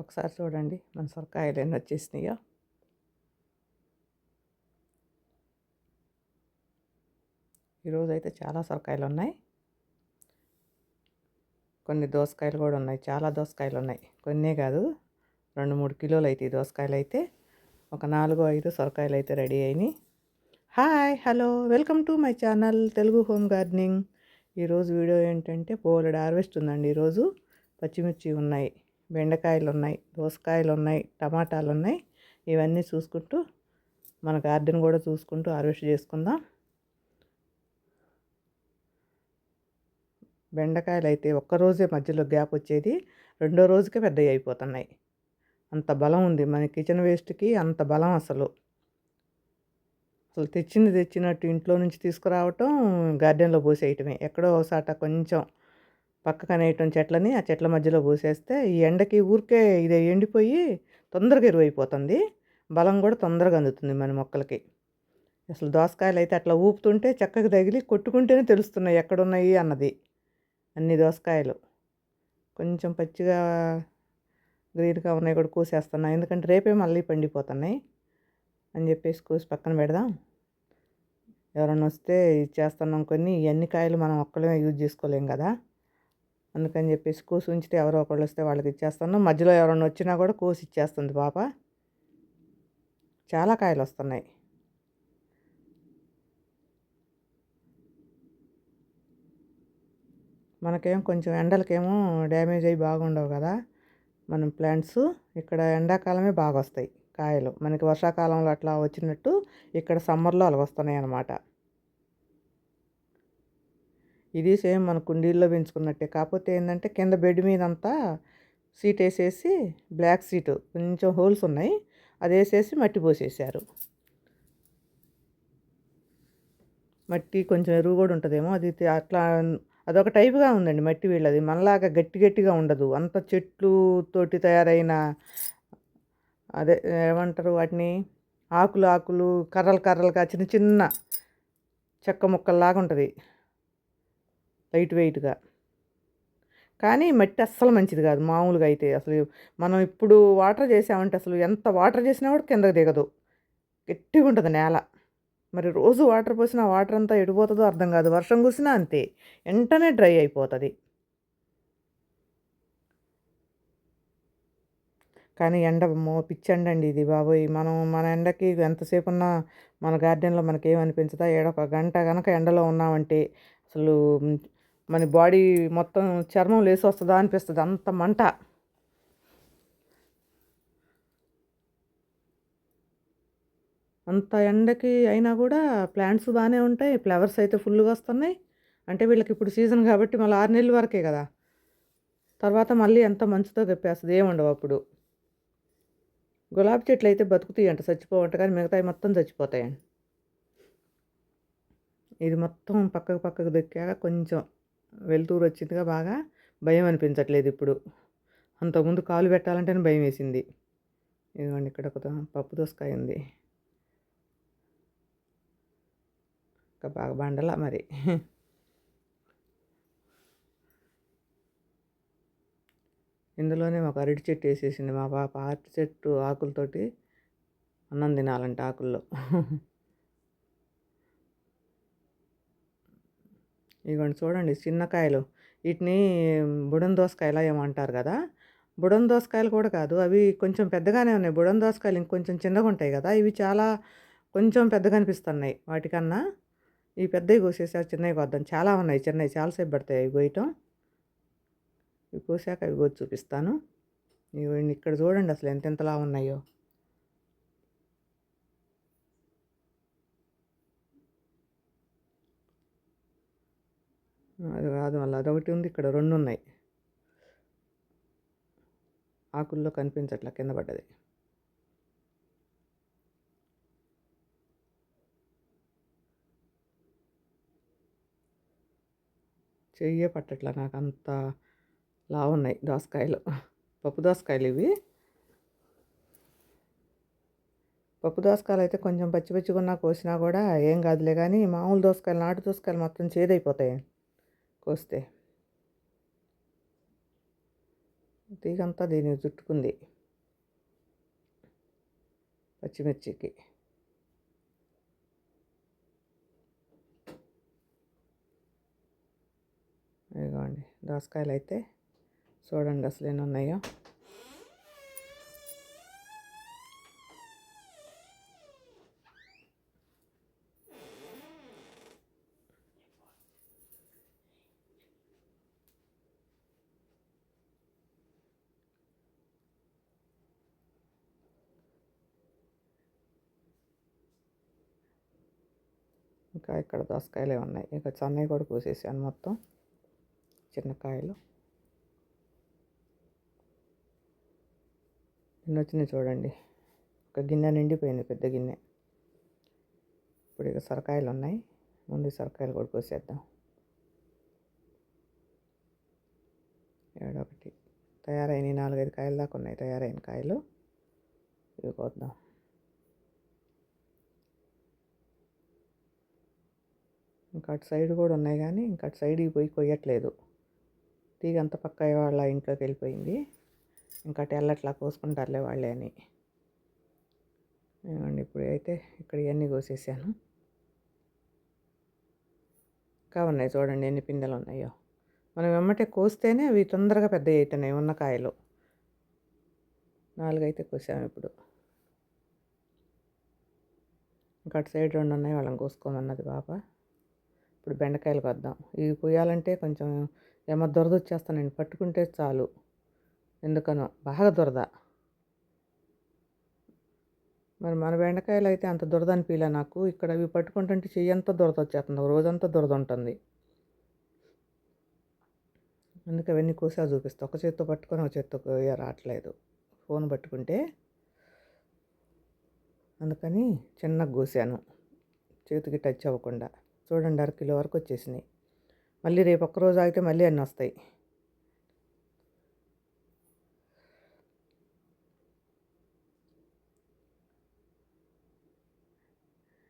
ఒకసారి చూడండి మన సొరకాయలు ఎన్ని వచ్చేసినాయో. ఈరోజైతే చాలా సొరకాయలు ఉన్నాయి. కొన్ని దోసకాయలు కూడా ఉన్నాయి. చాలా దోసకాయలు ఉన్నాయి. కొన్నే కాదు 2-3 కిలోలు అయితే ఈ దోసకాయలు అయితే ఒక 4-5 సొరకాయలు అయితే రెడీ అయినాయి. Hi hello welcome to my channel Telugu home gardening. ఈరోజు వీడియో ఏంటంటే బోలెడు హార్వెస్ట్ ఉందండి. ఈరోజు పచ్చిమిర్చి ఉన్నాయి, బెండకాయలు ఉన్నాయి, దోసకాయలు ఉన్నాయి, టమాటాలు ఉన్నాయి. ఇవన్నీ చూసుకుంటూ మన గార్డెన్ కూడా చూసుకుంటూ హార్వెస్ట్ చేసుకుందాం. బెండకాయలు అయితే ఒక్కరోజే మధ్యలో గ్యాప్ వచ్చేది, రెండో రోజుకే పెద్దవి అయిపోతున్నాయి. అంత బలం ఉంది మన కిచెన్ వేస్ట్కి, అంత బలం అసలు తెచ్చినట్టు ఇంట్లో నుంచి తీసుకురావటం, గార్డెన్లో పోసేయటమే. ఎక్కడో ఒకసాట కొంచెం పక్కకనేయటం చెట్లని, ఆ చెట్ల మధ్యలో పోసేస్తే ఈ ఎండకి ఊరికే ఇది ఎండిపోయి తొందరగా ఎరువైపోతుంది. బలం కూడా తొందరగా అందుతుంది మన మొక్కలకి. అసలు దోసకాయలు అయితే అట్లా ఊపుతుంటే చక్కగా తగిలి కొట్టుకుంటేనే తెలుస్తున్నాయి ఎక్కడున్నాయి అన్నది. అన్ని దోసకాయలు కొంచెం పచ్చిగా గ్రీన్గా ఉన్నాయి కూడా కోసేస్తున్నాయి, ఎందుకంటే రేపే మళ్ళీ పండిపోతున్నాయి అని చెప్పేసి కోసి పక్కన పెడదాం. ఎవరన్నా వస్తే ఇచ్చేస్తున్నాం. కొన్ని ఇవన్నీ కాయలు మనం ఒక్కళ్ళమే యూజ్ చేసుకోలేం కదా, అందుకని చెప్పేసి కోసి ఉంచితే ఎవరో ఒకళ్ళు వస్తే వాళ్ళకి ఇచ్చేస్తున్నాం. మధ్యలో ఎవరన్నా వచ్చినా కూడా కోసి ఇచ్చేస్తుంది పాప. చాలా కాయలు వస్తున్నాయి. మనకేం కొంచెం ఎండలకేమో డ్యామేజ్ అయ్యి బాగుండవు కదా మనం ప్లాంట్స్. ఇక్కడ ఎండాకాలమే బాగా వస్తాయి కాయలు. మనకి వర్షాకాలంలో అట్లా వచ్చినట్టు ఇక్కడ సమ్మర్లో అలా వస్తున్నాయి అన్నమాట. ఇది సేమ్ మన కుండీల్లో పెంచుకున్నట్టే, కాకపోతే ఏంటంటే కింద బెడ్ మీద అంతా సీట్ వేసేసి, బ్లాక్ సీటు కొంచెం హోల్స్ ఉన్నాయి, అది వేసేసి మట్టి పోసేసారు. మట్టి కొంచెం ఎరువు కూడా ఉంటుందేమో, అది అట్లా అదొక టైపుగా ఉందండి మట్టి వీళ్ళది. మనలాగా గట్టిగా ఉండదు. అంత చెట్లు తోటి తయారైన, అదే ఏమంటారు వాటిని, ఆకులు కర్రలుగా చిన్న చిన్న చెక్క ముక్కల్లాగా ఉంటుంది, లైట్ వెయిట్గా. కానీ మట్టి అస్సలు మంచిది కాదు మామూలుగా అయితే. అసలు మనం ఇప్పుడు వాటర్ చేసామంటే అసలు ఎంత వాటర్ చేసినా కూడా కిందకు దిగదు, గట్టిగా ఉంటుంది నేల. మరి రోజు వాటర్ పోసినా వాటర్ అంతా ఎడిపోతుందో అర్థం కాదు. వర్షం కురిసినా అంతే, వెంటనే డ్రై అయిపోతుంది. కానీ ఎండ పిచ్చి ఎండ అండి ఇది బాబోయ్. మనం మన ఎండకి ఎంతసేపు ఉన్నా మన గార్డెన్లో మనకేమనిపించదా? ఒక గంట కనుక ఎండలో ఉన్నామంటే అసలు మన బాడీ మొత్తం చర్మం లేసి వస్తుందా అనిపిస్తుంది, అంత మంట. అంత ఎండకి అయినా కూడా ప్లాంట్స్ బాగానే ఉంటాయి, ఫ్లవర్స్ అయితే ఫుల్గా వస్తున్నాయి. అంటే వీళ్ళకి ఇప్పుడు సీజన్ కాబట్టి మళ్ళీ 6 నెలల వరకే కదా, తర్వాత మళ్ళీ ఎంత మంచుతో తెప్పేస్తుంది, ఏముండవు అప్పుడు. గులాబీ చెట్లు అయితే బతుకుతాయి అంట, చచ్చిపోవంట, కానీ మిగతావి మొత్తం చచ్చిపోతాయండి. ఇది మొత్తం పక్కకు దొక్కాక కొంచెం వెలుతురు వచ్చిందిగా, బాగా భయం అనిపించట్లేదు ఇప్పుడు. అంతకుముందు కాలు పెట్టాలంటేనే భయం వేసింది. ఇదిగోండి ఇక్కడ ఒక పప్పు దోసకాయ ఉంది, ఇంకా బాగా బండలా మరి. ఇందులోనే ఒక అరటి చెట్టు వేసేసింది మా పాప. అరటి చెట్టు ఆకులతోటి అన్నం తినాలంటే ఆకుల్లో. ఇదిగోండి చూడండి చిన్న కాయలు, వీటిని బుడన్ దోసకాయలా ఏమంటారు కదా. బుడన్ దోసకాయలు కూడా కాదు, అవి కొంచెం పెద్దగానే ఉన్నాయి. బుడన్ దోసకాయలు ఇంకొంచెం చిన్నగా ఉంటాయి కదా, ఇవి చాలా కొంచెం పెద్దగా అనిపిస్తున్నాయి వాటికన్నా. ఈ పెద్దవి కోసేసాక చిన్నవి కొద్దాం. చాలా ఉన్నాయి చిన్నవి, చాలాసేపు పడతాయి అవి కోయటం. ఇవి కోసాక అవి కోసి చూపిస్తాను. ఇవి ఇక్కడ చూడండి అసలు ఎంతెంతలా ఉన్నాయో. అది కాదు, మళ్ళీ అదొకటి ఉంది, ఇక్కడ 2 ఉన్నాయి. ఆకుల్లో కనిపించట్లా, కింద పడ్డది. చెయ్యే పట్టట్లా నాకు, అంత లావున్నాయి దోసకాయలు. పప్పు దోసకాయలు ఇవి. పప్పు దోసకాయలు అయితే కొంచెం పచ్చిగా కోసినా కూడా ఏం కాదులే, కానీ మామూలు దోసకాయలు, నాటు దోసకాయలు మొత్తం చేదైపోతాయి కోస్తే. తీగంతా దీనికి చుట్టుకుంది పచ్చిమిర్చికి. ఇదిగోండి దోసకాయలు అయితే చూడండి అసలు ఎన్ని ఉన్నాయో. ఇంకా ఇక్కడ దోసకాయలే ఉన్నాయి. ఇక సన్నవి కూడా కోసేసాను మొత్తం, చిన్న కాయలు ఎన్ని వచ్చినాయి చూడండి. ఒక గిన్నె నిండిపోయింది, పెద్ద గిన్నె. ఇప్పుడు ఇక సొరకాయలు ఉన్నాయి, ముందు సొరకాయలు కూడా కోసేద్దాం. ఏడొకటి తయారైన 4-5 కాయలు దాకా ఉన్నాయి, తయారైన కాయలు. ఇవి కోద్దాం. ఇంకా అటు సైడ్ కూడా ఉన్నాయి కానీ ఇంకా అటు సైడ్కి పోయి కొయ్యట్లేదు. తీగ అంత పక్క వాళ్ళ ఇంట్లోకి వెళ్ళిపోయింది. ఇంకా అటు వెళ్ళట్లా, కోసుకుంటారులే వాళ్ళే అని. ఏమండి ఇప్పుడు అయితే ఇక్కడ ఇవన్నీ కోసేసాను. ఇంకా ఉన్నాయి చూడండి ఎన్ని పిందెలు ఉన్నాయో. మనం వెమ్మటే కోస్తేనే అవి తొందరగా పెద్ద అవుతున్నాయి ఉన్న కాయలు. 4 అయితే కోసాము ఇప్పుడు. ఇంకా అటు సైడ్ 2 ఉన్నాయి, వాళ్ళని కోసుకోమన్నది పాప. ఇప్పుడు బెండకాయలకు వద్దాం. ఇవి కొయ్యాలంటే కొంచెం ఏమో దురద వచ్చేస్తానండి, పట్టుకుంటే చాలు ఎందుకనో బాగా దురద. మరి మన బెండకాయలు అయితే అంత దురద అనిపించలే నాకు. ఇక్కడ ఇవి పట్టుకుంటుంటే చెయ్యి అంతా దురద వచ్చేస్తుంది, రోజంతా దురద ఉంటుంది. అందుకే అవన్నీ కోసా చూపిస్తా. ఒక చేత్తో పట్టుకొని ఒక చేత్తో రావట్లేదు ఫోన్ పట్టుకుంటే, అందుకని చిన్నగా కోసాను చేతికి టచ్ అవ్వకుండా. చూడండి 1/2 కిలో వరకు వచ్చేసినాయి. మళ్ళీ రేపు ఒక్కరోజు ఆగితే మళ్ళీ అన్నీ వస్తాయి.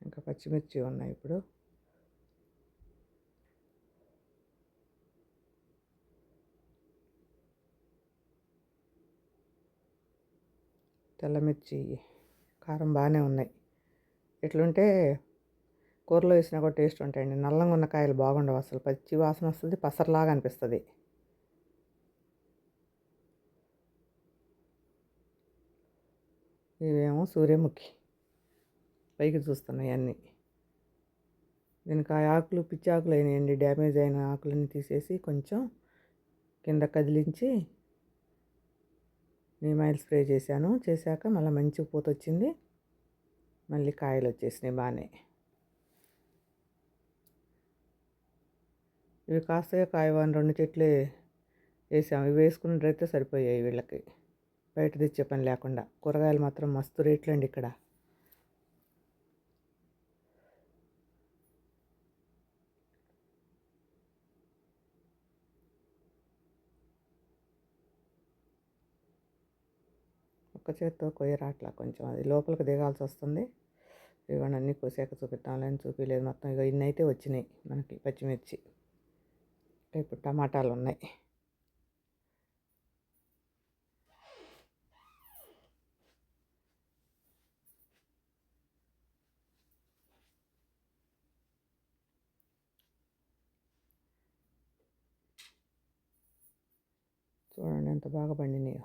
ఇంకా పచ్చిమిర్చి ఉన్నాయి ఇప్పుడు. తెల్లమిర్చి కారం బాగానే ఉన్నాయి. ఎట్లుంటే కూరలో వేసినా కూడా టేస్ట్ ఉంటాయండి. నల్లంగా ఉన్న కాయలు బాగుండవు అసలు, పచ్చి వాసన వస్తుంది, పసరలాగా అనిపిస్తుంది. ఇవేమో సూర్యముఖి, పైకి చూస్తున్నాయి అన్నీ. దీనికి ఆ ఆకులు పిచ్చి ఆకులు అయినాయండి, డ్యామేజ్ అయిన ఆకులన్నీ తీసేసి కొంచెం కింద కదిలించి నీమ్ ఆయిల్ స్ప్రే చేశాను. చేశాక మళ్ళీ మంచి పూత వచ్చింది, మళ్ళీ కాయలు వచ్చేసినాయి బాగానే. ఇవి కాస్తాయో కాయవో అని 2 చెట్లే వేసాము. ఇవి వేసుకున్నట్టయితే సరిపోయాయి వీళ్ళకి, బయట తెచ్చే పని లేకుండా. కూరగాయలు మాత్రం మస్తు రేట్లు అండి ఇక్కడ. ఒక్క చేత్తో కొయ్యరాట్లా, కొంచెం అది లోపలికి దిగాల్సి వస్తుంది. ఇవన్నీ అన్నీ కోసాక చూపిద్దాంలేని చూపించలేదు మొత్తం. ఇక ఇన్ని అయితే వచ్చినాయి మనకి పచ్చిమిర్చి. ఇప్పుడు టమాటాలు ఉన్నాయి. చూడండి ఎంత బాగా పండినాయో.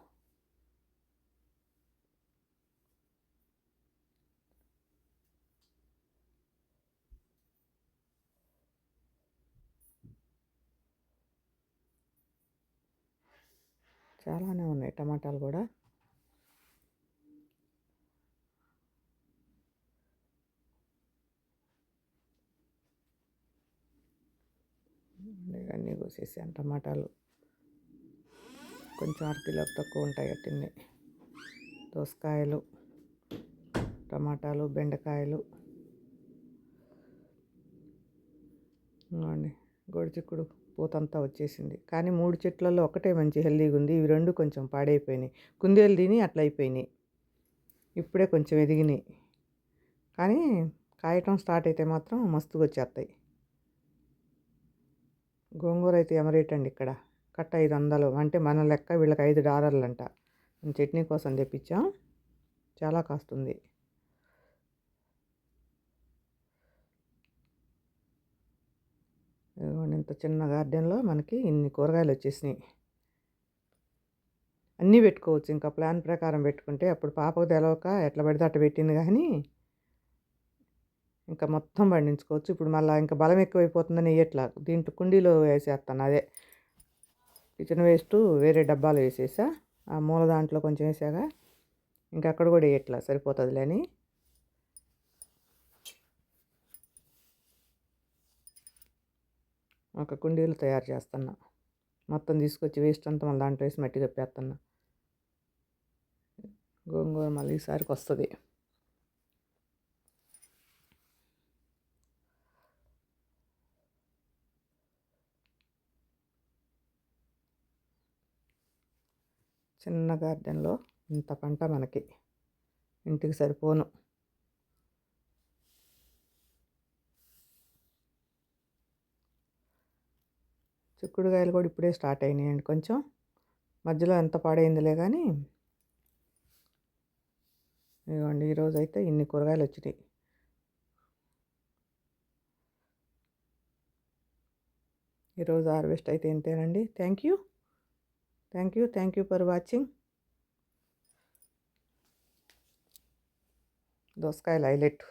చాలానే ఉన్నాయి టమాటాలు కూడా. అన్నీ కోసేసాను. టమాటాలు కొంచెం 1/2 కిలోకి తక్కువ ఉంటాయి అట్టిన్ని. దోసకాయలు, టమాటాలు, బెండకాయలు. అండి గొడిచిక్కుడు పూతంతా వచ్చేసింది. కానీ 3 చెట్లలో ఒకటే మంచి హెల్దీగా ఉంది, ఇవి 2 కొంచెం పాడైపోయినాయి. కుందేలు తిని అట్లా అయిపోయినాయి. ఇప్పుడే కొంచెం ఎదిగినాయి, కానీ కాయటం స్టార్ట్ అయితే మాత్రం మస్తుగా వచ్చేస్తాయి. గోంగూర అయితే ఎమరేట్ అండి ఇక్కడ, కట్ట 500 అంటే మన లెక్క వీళ్ళకి $5 అంట. చట్నీ కోసం తెప్పించాం. చాలా కాస్తుంది. ఇదిగోండి ఇంత చిన్న గార్డెన్‌లో మనకి ఇన్ని కూరగాయలు వచ్చేసినాయి. అన్నీ పెట్టుకోవచ్చు. ఇంకా ప్లాన్ ప్రకారం పెట్టుకుంటే అప్పుడు పాపకు తెలవక ఎట్లా పడితే అట్ట పెట్టింది కానీ ఇంకా మొత్తం పండించుకోవచ్చు. ఇప్పుడు మళ్ళీ ఇంకా బలం ఎక్కువైపోతుందని వేయట్లా. దీంట్లో కుండీలో వేసేస్తాను. అదే కిచెన్ వేస్ట్ వేరే డబ్బాలో వేసేసా. ఆ మూల దాంట్లో కొంచెం వేసాగా ఇంకా అక్కడ కూడా వేయట్లా, సరిపోతుందిలే అని. ఒక కుండీలు తయారు చేస్తున్నా. మొత్తం తీసుకొచ్చి వేస్ట్ అంతా మళ్ళీ దాంట్లో వేసి మట్టి కప్పేస్తున్నా. గోంగూర మళ్ళీ ఈసారికి వస్తుంది. చిన్న గార్డెన్లో ఇంత పంట మనకి ఇంటికి సరిపోను. చిక్కుడుకాయలు కూడా ఇప్పుడే స్టార్ట్ అయినాయండి. కొంచెం మధ్యలో ఎంత పాడైందిలే కానీ ఇదిగోండి ఈరోజు అయితే ఇన్ని కూరగాయలు వచ్చినాయి. ఈరోజు హార్వెస్ట్ అయితే ఇంతేనండి. Thank you for watching. దోసకాయలు హైలైట్.